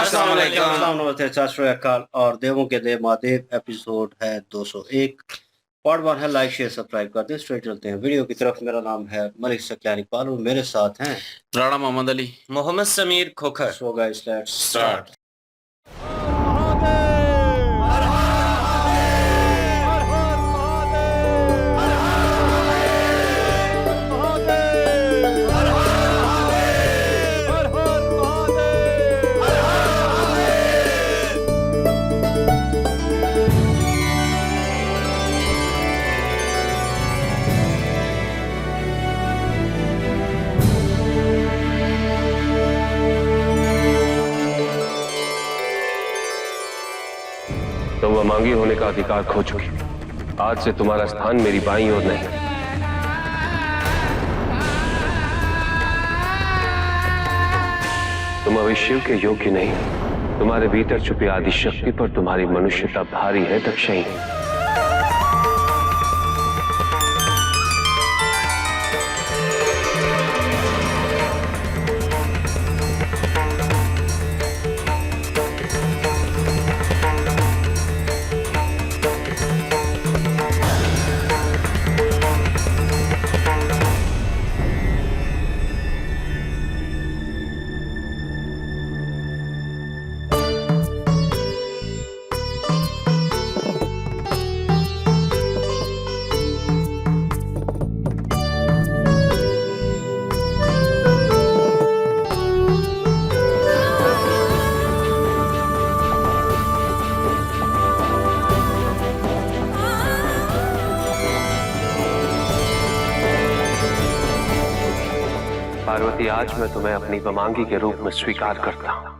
अस्सलाम वालेकुम। सत श्री अकाल और देवों के देव महादेव एपिसोड है 201। पार्ट 1 है, लाइक शेयर सब्सक्राइब कर दें। स्ट्रेट चलते हैं वीडियो की तरफ। मेरा नाम है मलिक सकलानी पाल और मेरे साथ हैं Rana Mohammad Ali, Mohammad Sameer Khokhar. So guys let's start. तुम अमांगी होने का अधिकार खो चुकी। आज से तुम्हारा स्थान मेरी बाईं ओर नहीं। तुम अभी शिव के योग्य नहीं। तुम्हारे भीतर छुपी आदि शक्ति पर तुम्हारी मनुष्यता भारी है दक्षिणी। पार्वती, आज मैं तुम्हें अपनी वमांगी के रूप में स्वीकार करता हूं।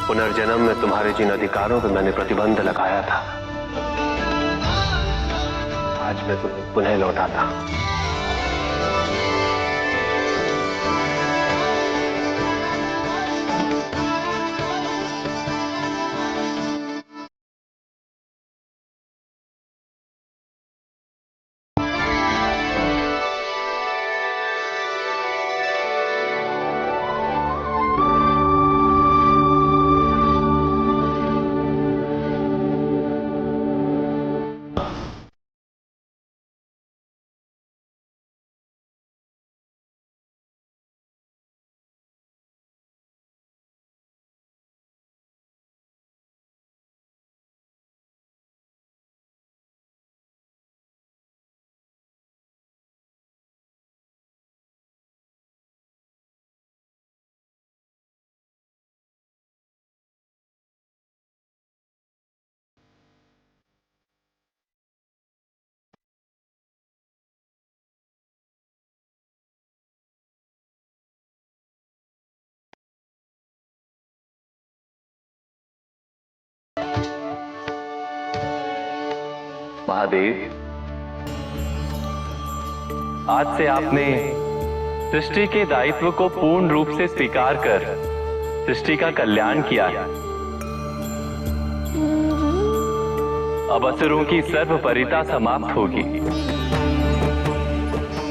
पुनर्जन्म में तुम्हारे जिन अधिकारों पर मैंने प्रतिबंध लगाया था, आज मैं तुम्हें पुनः लौटाता हूं। महादेव, आज से आपने सृष्टि के दायित्व को पूर्ण रूप से स्वीकार कर सृष्टि का कल्याण किया है। अब असुरों की सर्वपरिता समाप्त होगी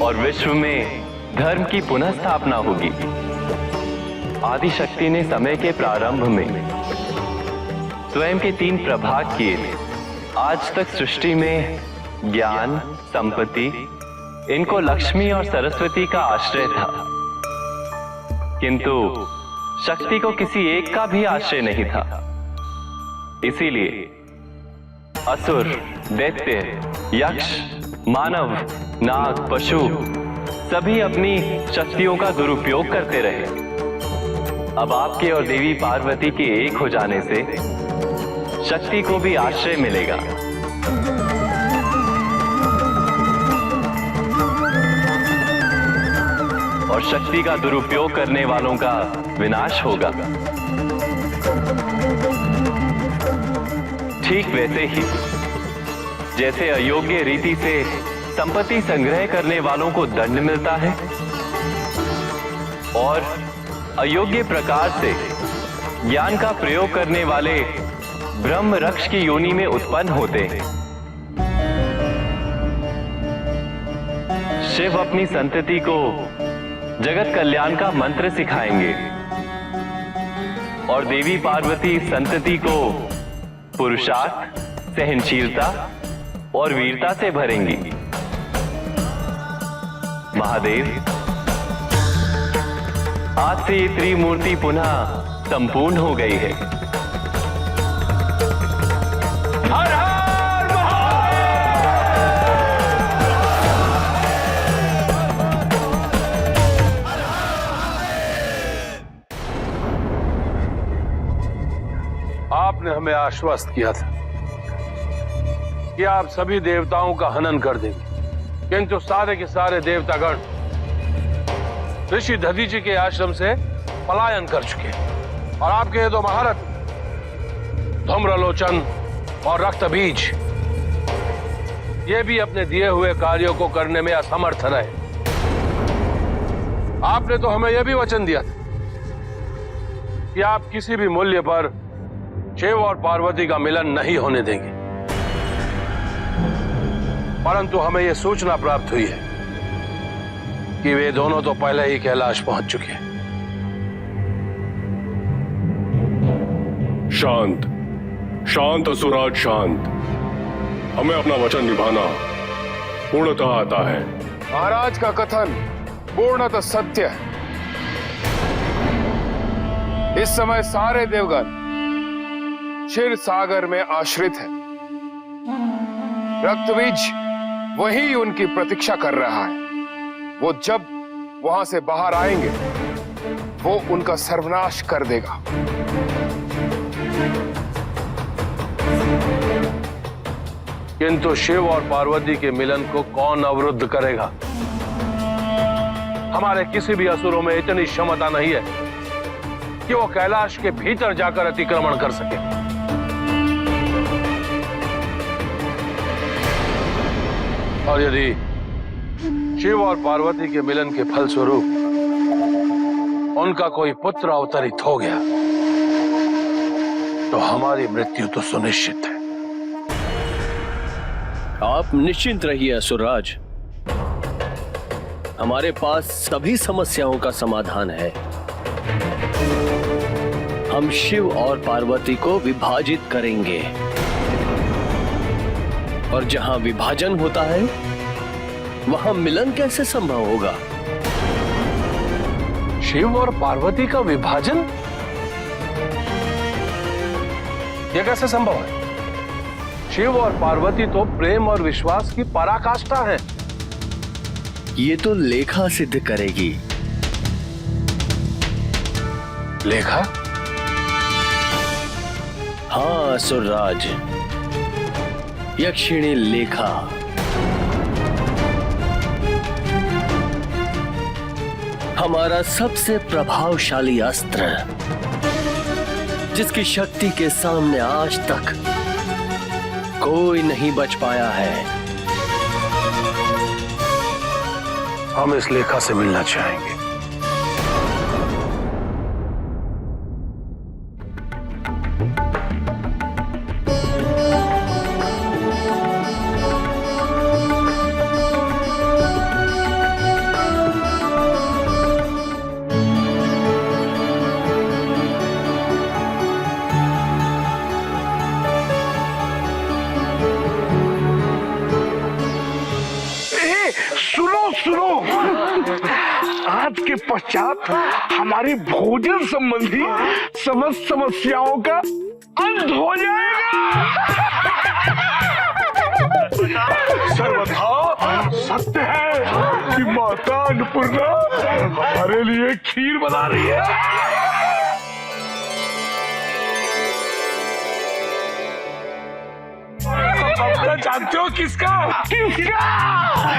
और विश्व में धर्म की पुनः स्थापना होगी। आदि शक्ति ने समय के प्रारंभ में स्वयं के 3 प्रभाग किए थे। आज तक सृष्टि में ज्ञान, संपत्ति, इनको लक्ष्मी और सरस्वती का आश्रय था, किंतु शक्ति को किसी एक का भी आश्रय नहीं था। इसीलिए असुर, दैत्य, यक्ष, मानव, नाग, पशु सभी अपनी शक्तियों का दुरुपयोग करते रहे। अब आपके और देवी पार्वती के एक हो जाने से शक्ति को भी आश्रय मिलेगा। और शक्ति का दुरुपयोग करने वालों का विनाश होगा। ठीक वैसे ही जैसे अयोग्य रीति से संपत्ति संग्रह करने वालों को दंड मिलता है और अयोग्य प्रकार से ज्ञान का प्रयोग करने वाले ब्रह्म रक्ष की योनि में उत्पन्न होते हैं। शिव अपनी संतति को जगत कल्याण का मंत्र सिखाएंगे और देवी पार्वती संतति को पुरुषार्थ, सहनशीलता और वीरता से भरेंगी। महादेव, आज से ये त्रिमूर्ति पुनः संपूर्ण हो गई है। हर हर आपने हमें आश्वस्त किया था कि आप सभी देवताओं का हनन कर देंगे, किंतु सारे के सारे देवतागण ऋषि दधीचि के आश्रम से पलायन कर चुके और आपके ये दो महारथ धूम्रलोचन और रक्तबीज ये भी अपने दिए हुए कार्यों को करने में असमर्थ रहे। आपने तो हमें यह भी वचन दिया था कि आप किसी भी मूल्य पर शिव और पार्वती का मिलन नहीं होने देंगे, परंतु हमें यह सूचना प्राप्त हुई है कि वे दोनों तो पहले ही कैलाश पहुंच चुके हैं। शांत शांत असुराज शांत। हमें अपना वचन निभाना पूर्णतः आता है। महाराज का कथन पूर्णतः सत्य है। इस समय सारे देवगण क्षीर सागर में आश्रित है। रक्तबीज वही उनकी प्रतीक्षा कर रहा है। वो जब वहां से बाहर आएंगे वो उनका सर्वनाश कर देगा। किंतु शिव और पार्वती के मिलन को कौन अवरुद्ध करेगा? हमारे किसी भी असुरों में इतनी क्षमता नहीं है कि वो कैलाश के भीतर जाकर अतिक्रमण कर सके। और यदि शिव और पार्वती के मिलन के फलस्वरूप उनका कोई पुत्र अवतरित हो गया तो हमारी मृत्यु तो सुनिश्चित है। आप निश्चिंत रहिए असुरराज, हमारे पास सभी समस्याओं का समाधान है। हम शिव और पार्वती को विभाजित करेंगे और जहां विभाजन होता है वहां मिलन कैसे संभव होगा? शिव और पार्वती का विभाजन यह कैसे संभव है? शिव और पार्वती तो प्रेम और विश्वास की पराकाष्ठा है। ये तो लेखा सिद्ध करेगी। लेखा? हाँ असुरराज, यक्षिणी लेखा। हमारा सबसे प्रभावशाली अस्त्र, जिसकी शक्ति के सामने आज तक कोई नहीं बच पाया है। हम इस लेखा से मिलना चाहेंगे। सुनो, आज के पश्चात हमारी भोजन संबंधी समस्त समस्याओं का अंत हो जाएगा। सर्वथा सत्य है कि माता अन्नपूर्णा हमारे लिए खीर बना रही है। अपना जानते हो किसका?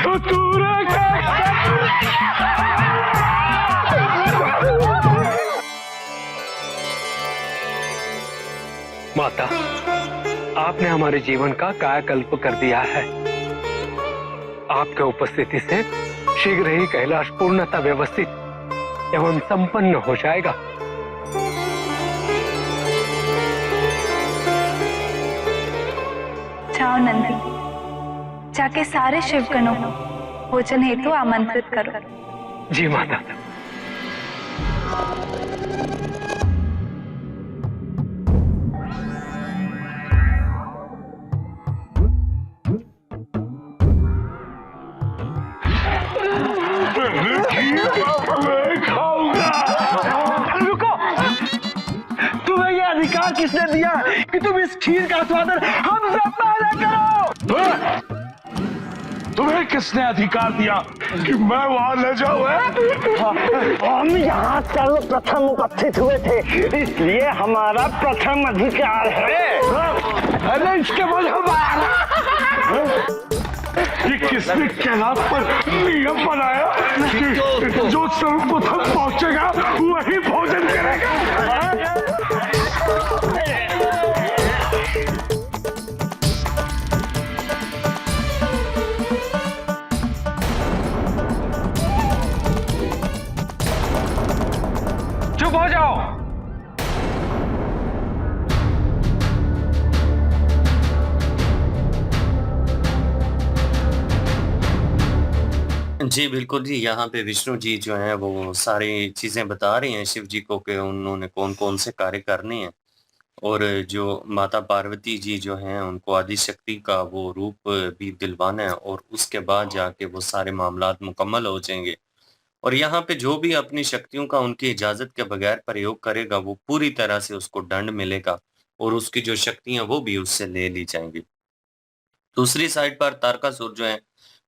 तो तूरा का। माता, आपने हमारे जीवन का कायाकल्प कर दिया है। आपके उपस्थिति से शीघ्र ही कैलाश पूर्णतः व्यवस्थित एवं संपन्न हो जाएगा। जाओ नंदी, जाके सारे शिवगणों भोजन हेतु आमंत्रित करो। जी माता। मैं खाऊंगा। रुको, तुम्हें यह अधिकार किसने दिया कि तुम इस खीर का स्वाद हमसे पहले करो? तुम्हें किसने अधिकार दिया कि मैं वहां ले जाऊं? हम यहाँ सर्वप्रथम उपस्थित हुए थे, इसलिए हमारा प्रथम अधिकार है। अरे इसके बाद ये किसने कैलाश पर नियम बनाया कि जो सर्वप्रथम पहुंचेगा वही भोजन करेगा? चुप हो जाओ। जी बिल्कुल जी, यहाँ पे विष्णु जी जो हैं वो सारी चीजें बता रही हैं शिव जी को कि उन्होंने कौन कौन से कार्य करने हैं, और जो माता पार्वती जी जो हैं उनको आदि शक्ति का वो रूप भी दिलवाना है, और उसके बाद जाके वो सारे मामलात मुकम्मल हो जाएंगे। और यहाँ पे जो भी अपनी शक्तियों का उनकी इजाजत के बगैर प्रयोग करेगा वो पूरी तरह से उसको दंड मिलेगा, और उसकी जो शक्तियां वो भी उससे ले ली जाएंगी। दूसरी साइड पर तारकासुर जो है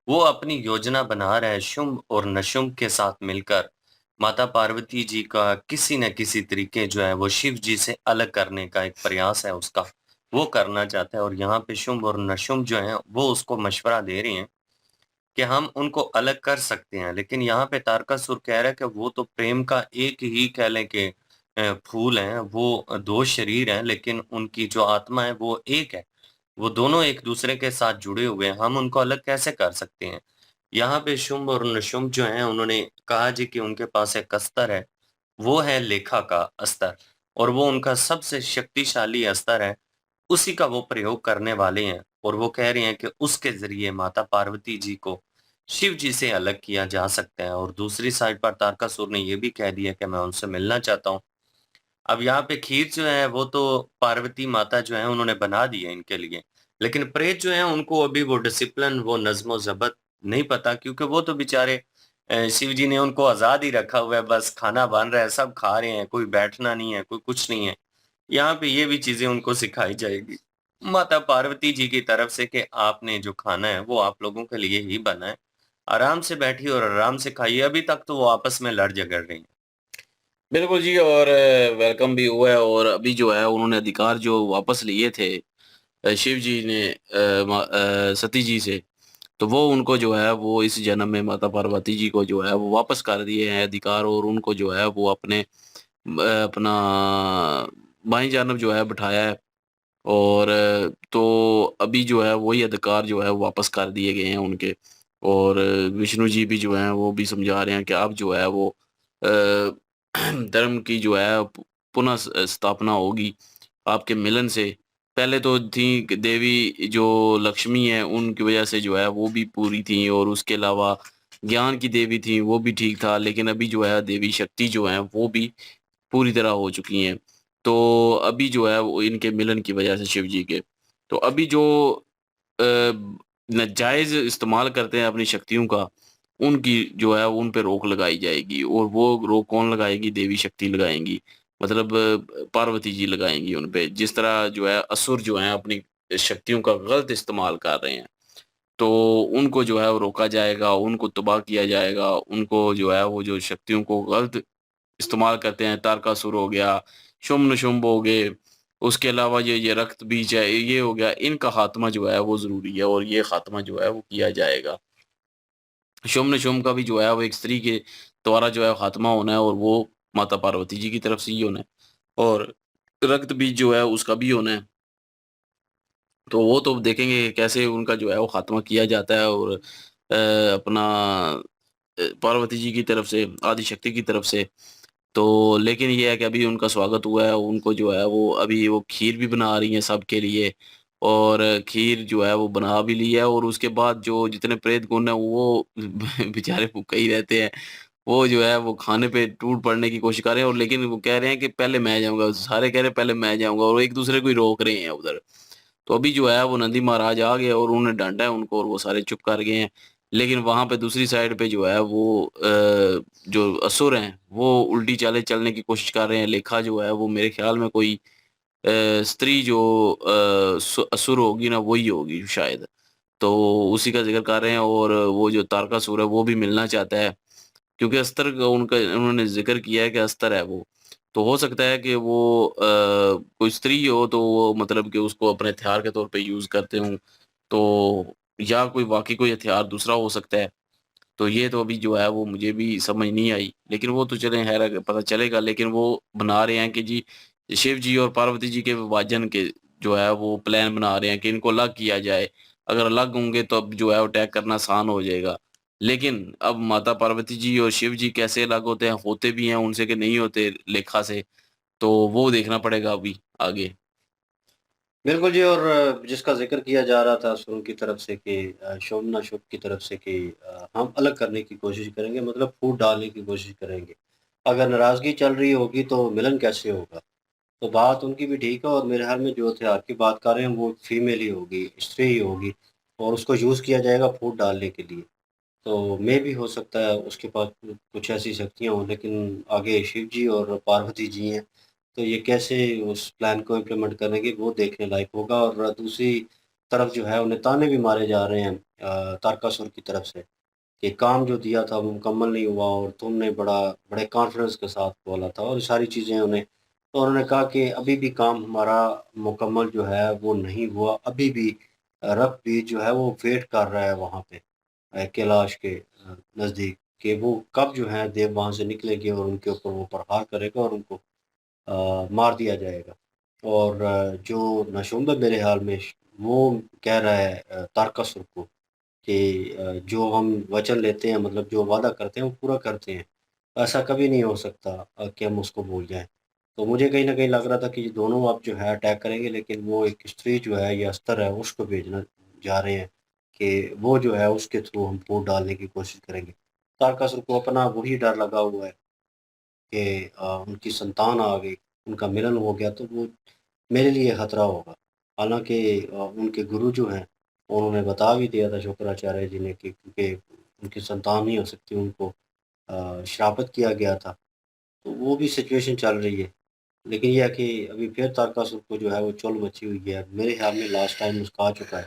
वो अपनी योजना बना रहा है शुंभ और नशुंभ के साथ मिलकर माता पार्वती जी का किसी न किसी तरीके जो है वो शिव जी से अलग करने का एक प्रयास है उसका, वो करना चाहता है। और यहाँ पे शुंभ और नशुंभ जो है वो उसको मशवरा दे रही हैं कि हम उनको अलग कर सकते हैं, लेकिन यहाँ पे तारकासुर कह रहा है कि वो तो प्रेम का एक ही कह लें कि फूल हैं, वो दो शरीर हैं, लेकिन उनकी जो आत्मा है वो एक है, वो दोनों एक दूसरे के साथ जुड़े हुए हैं, हम उनको अलग कैसे कर सकते हैं। यहाँ पे शुंभ और निशुंभ जो हैं उन्होंने कहा जी कि उनके पास एक अस्त्र है, वो है लेखा का अस्त्र, और वो उनका सबसे शक्तिशाली अस्त्र है, उसी का वो प्रयोग करने वाले हैं। और वो कह रहे हैं कि उसके जरिए माता पार्वती जी को शिव जी से अलग किया जा सकता है। और दूसरी साइड पर तारकासुर ने ये भी कह दिया कि मैं उनसे मिलना चाहता हूँ। अब यहाँ पे खीर जो है वो तो पार्वती माता जो है उन्होंने बना दी है इनके लिए, लेकिन प्रेत जो है उनको अभी वो डिसिप्लिन वो नज्म जबत नहीं पता, क्योंकि वो तो बेचारे शिव जी ने उनको आजाद ही रखा हुआ है, बस खाना बन रहा है सब खा रहे हैं, कोई बैठना नहीं है, कोई कुछ नहीं है। यहाँ पे ये भी चीजें उनको सिखाई जाएगी माता पार्वती जी की तरफ से कि आपने जो खाना है वो आप लोगों के लिए ही बना है, आराम से बैठिए और आराम से खाइए। अभी तक तो वो आपस में लड़ झगड़ रही हैं। बिल्कुल जी, और वेलकम भी हुआ है, और अभी जो है उन्होंने अधिकार जो वापस लिए थे शिव जी ने सती जी से, तो वो उनको जो है वो इस जन्म में माता पार्वती जी को जो है वो वापस कर दिए हैं अधिकार, और उनको जो है वो अपने अपना बाईं जानब जो है बिठाया है। और तो अभी जो है वही अधिकार जो है वो वापस कर दिए गए हैं उनके। और विष्णु जी भी जो हैं वो भी समझा रहे हैं कि अब जो है वो धर्म की जो है पुनः स्थापना होगी आपके मिलन से। पहले तो थी देवी जो लक्ष्मी है उनकी वजह से जो है वो भी पूरी थी, और उसके अलावा ज्ञान की देवी थी वो भी ठीक था, लेकिन अभी जो है देवी शक्ति जो है वो भी पूरी तरह हो चुकी हैं। तो अभी जो है वो इनके मिलन की वजह से शिव जी के, तो अभी जो नाजायज़ इस्तेमाल करते हैं अपनी शक्तियों का, उनकी जो है उन पे रोक लगाई जाएगी। और वो रोक कौन लगाएगी? देवी शक्ति लगाएँगी, मतलब पार्वती जी लगाएँगी उन पे। जिस तरह जो है असुर जो हैं अपनी शक्तियों का गलत इस्तेमाल कर रहे हैं, तो उनको जो है वो रोका जाएगा, उनको तबाह किया जाएगा, उनको जो है वो जो शक्तियों को गलत इस्तेमाल करते हैं, तारकासुर हो गया, शुम्भ-निशुम्भ हो गए, उसके अलावा ये रक्त बीज है, ये हो गया, इनका खात्मा जो है वो ज़रूरी है, और ये खात्मा जो है वो किया जाएगा। शुम्भ-निशुम्भ का भी जो है वो एक स्त्री के द्वारा जो है खात्मा होना है, और वो माता पार्वती जी की तरफ से ही होना है, और रक्त बीज जो है उसका भी होना है। तो वो तो देखेंगे कैसे उनका जो है वो खात्मा किया जाता है, और अपना पार्वती जी की तरफ से, आदिशक्ति की तरफ से। तो लेकिन ये है कि अभी उनका स्वागत हुआ है, उनको जो है वो अभी वो खीर भी बना रही हैं सबके लिए, और खीर जो है वो बना भी ली है, और उसके बाद जो जितने प्रेत गुण है वो बेचारे भूखे ही रहते हैं। वो जो है वो खाने पे टूट पड़ने की कोशिश कर रहे हैं, और लेकिन वो कह रहे हैं कि पहले मैं जाऊँगा, सारे कह रहे हैं पहले मैं जाऊँगा, और एक दूसरे को ही रोक रहे हैं उधर। तो अभी जो है वो नंदी महाराज आ गए और उन्होंने डाँटा है उनको, और वो सारे चुप कर गए हैं। लेकिन वहाँ पे दूसरी साइड पे जो है वो जो असुर हैं वो उल्टी चालें चलने की कोशिश कर रहे हैं। लेखा जो है वो मेरे ख़्याल में कोई स्त्री जो असुर होगी ना वही होगी शायद। तो उसी का ज़िक्र कर रहे हैं, और वो जो तारकासुर है वो भी मिलना चाहता है, क्योंकि अस्तर का उनका उन्होंने ज़िक्र किया है कि अस्तर है वो। तो हो सकता है कि वो कोई स्त्री हो तो वो मतलब कि उसको अपने हथियार के तौर पे यूज़ करते हों। तो या कोई वाक़ई कोई हथियार दूसरा हो सकता है। तो ये तो अभी जो है वो मुझे भी समझ नहीं आई। लेकिन वो तो चलें ख़ैर पता चलेगा, लेकिन वो बना रहे हैं कि जी शिव जी और पार्वती जी के विभाजन के जो है वो प्लान बना रहे हैं कि इनको अलग किया जाए। अगर अलग होंगे तो अब जो है वो अटैक करना आसान हो जाएगा। लेकिन अब माता पार्वती जी और शिव जी कैसे अलग होते हैं, होते भी हैं उनसे कि नहीं होते लेखा से, तो वो देखना पड़ेगा अभी आगे। बिल्कुल जी। और जिसका ज़िक्र किया जा रहा था असुरों की तरफ से कि शोमनाशुभ की तरफ से कि हम अलग करने की कोशिश करेंगे, मतलब फूट डालने की कोशिश करेंगे। अगर नाराज़गी चल रही होगी तो मिलन कैसे होगा? तो बात उनकी भी ठीक है, और मेरे ख़्याल में जो हथियार की बात कर रहे हैं वो फीमेल ही होगी, स्त्री ही होगी, और उसको यूज़ किया जाएगा फूट डालने के लिए। तो भी हो सकता है उसके पास कुछ ऐसी शक्तियाँ हों, लेकिन आगे शिव जी और पार्वती जी हैं, तो ये कैसे उस प्लान को इम्प्लीमेंट करेंगे वो देखने लायक होगा। और दूसरी तरफ जो है उन्हें ताने भी मारे जा रहे हैं तारकासुर की तरफ से कि काम जो दिया था वो मुकम्मल नहीं हुआ, और तुमने बड़े कॉन्फिडेंस के साथ बोला था, और सारी चीज़ें उन्हें, तो उन्होंने कहा कि अभी भी काम हमारा मुकम्मल जो है वो नहीं हुआ, अभी भी रब भी जो है वो वेट कर रहा है वहाँ पे कैलाश के नज़दीक, कि वो कब जो है देव वहाँ से निकलेंगे और उनके ऊपर वो प्रहार करेगा और उनको मार दिया जाएगा। और जो नशुम्ब मेरे हाल में वो कह रहा है तारकासुर को कि जो हम वचन लेते हैं, मतलब जो वादा करते हैं वो पूरा करते हैं। ऐसा कभी नहीं हो सकता कि हम उसको भूल जाएँ। तो मुझे कहीं न कहीं लग रहा था कि ये दोनों अब जो है अटैक करेंगे, लेकिन वो एक स्त्री जो है या अस्तर है उसको भेजना जा रहे हैं कि वो जो है उसके थ्रू हम वोट डालने की कोशिश करेंगे। तारकासुर को अपना वही डर लगा हुआ है कि उनकी संतान आ गई, उनका मिलन हो गया तो वो मेरे लिए खतरा होगा। हालाँकि उनके गुरु जो हैं, उन्होंने बता भी दिया था शुक्राचार्य जी ने कि क्योंकि उनकी संतान नहीं हो सकती, उनको श्रापित किया गया था। तो वो भी सिचुएशन चल रही है। लेकिन ये है कि अभी फिर तारकासुर को जो है वो चुल मची हुई है। मेरे ख़्याल में लास्ट टाइम उसका आ चुका है।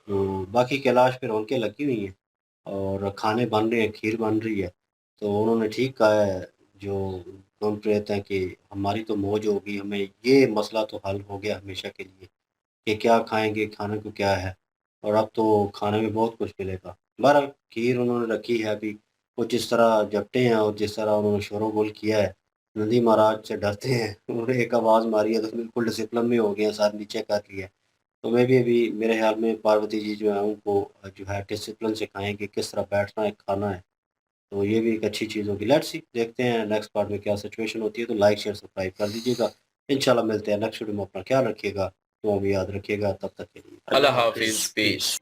तो बाकी कैलाश पे रौनकें लगी हुई हैं और खाने बन रहे हैं, खीर बन रही है। तो उन्होंने ठीक कहा है जो दोनों प्रेत हैं कि हमारी तो मौज होगी, हमें ये मसला तो हल हो गया हमेशा के लिए कि क्या खाएँगे, खाने को क्या है, और अब तो खाने में बहुत कुछ मिलेगा। बहरहाल खीर उन्होंने रखी है अभी, वो जिस तरह झपटे हैं और जिस तरह उन्होंने शोर-गुल किया है, नंदी महाराज से डरते हैं। उन्होंने एक आवाज़ मारी है तो बिल्कुल डिसिप्लिन में हो गए हैं, सर नीचे कर लिया है। तो मैं भी अभी मेरे ख़्याल में पार्वती जी जो हैं उनको जो है डिसिप्लिन सिखाएँगे, किस तरह बैठना है, खाना है। तो ये भी एक अच्छी चीज़ होगी। लेट्स सी, देखते हैं नेक्स्ट पार्ट में क्या सिचुएशन होती है। तो लाइक, शेयर, सब्सक्राइब कर दीजिएगा। इंशाल्लाह मिलते हैं नेक्स्ट वीडियो में। अपना ख्याल रखिएगा, दुआ में याद रखिएगा। तब तक के लिए अल्लाह हाफ़िज़, पीस।